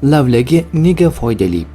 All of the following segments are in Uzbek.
Lavlagi nega foydali?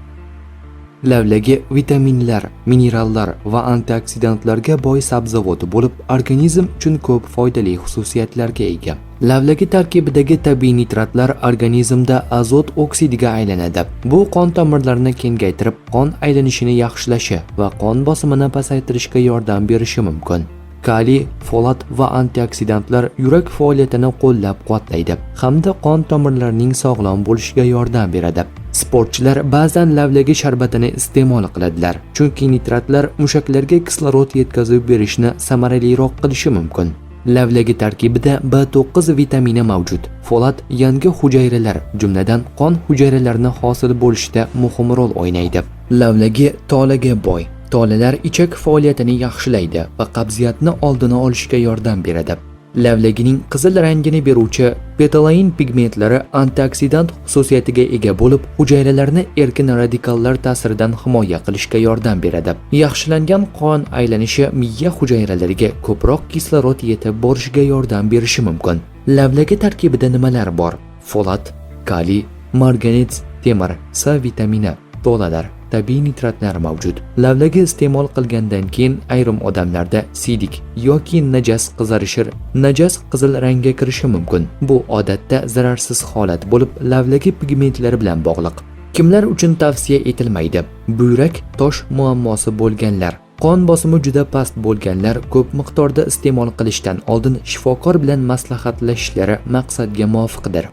Lavlagi vitaminlar, minerallar va antioksidantlarga boy sabzavot bo'lib, organizm uchun ko'p foydali xususiyatlarga ega. Lavlagi tarkibidagi tabiiy nitratlar organizmda azot oksidiga aylanadi. Bu qon tomirlarini kengaytirib, qon aylanishini yaxshilashi va qon bosimini pasaytirishga yordam berishi mumkin. Kaliy, folat va antioksidantlar yurak faoliyatini qo'llab-quvvatlaydi hamda qon tomirlarining sog'lom bo'lishiga yordam beradi. Sportchilar ba'zan lavlagi sharbatini iste'mol qiladilar, chunki nitratlar mushaklarga kislorod yetkazib berishni samaraliroq qilishi mumkin. Lavlagi tarkibida B9 vitamini mavjud. Folat yangi hujayralar, jumladan qon hujayralarini hosil bo'lishida muhim rol o'ynaydi. Lavlagi tolaga boy. Tolalar ichak faoliyatini yaxshilaydi va qabziyatni oldini olishga yordam beradi. Lavlagining qizil rangini beruvchi betalain pigmentlari antioksidant xususiyatiga ega bo'lib, hujayralarni erkin radikallar ta'siridan himoya qilishga yordam beradi. Yaxshilangan qon aylanishi miya hujayralariga ko'proq kislorod yetib borishiga yordam berishi mumkin. Lavlagi tarkibida nimalar bor? Folat, kaliy, marganez, temir, C vitamini, tolalar, tabiiy nitratlar mavjud. Lavlagi iste'mol qilgandan keyin ayrim odamlarda siydik yoki najas qizarishir, najas qizil rangga kirishi mumkin. Bu odatda zararsiz holat bo'lib, lavlagi pigmentlari bilan bog'liq. Kimlar uchun tavsiya etilmaydi? Buyrak tosh muammosi bo'lganlar, qon bosimi juda past bo'lganlar ko'p miqdorda iste'mol qilishdan oldin shifokor bilan maslahatlashishlari maqsadga muvofiqdir.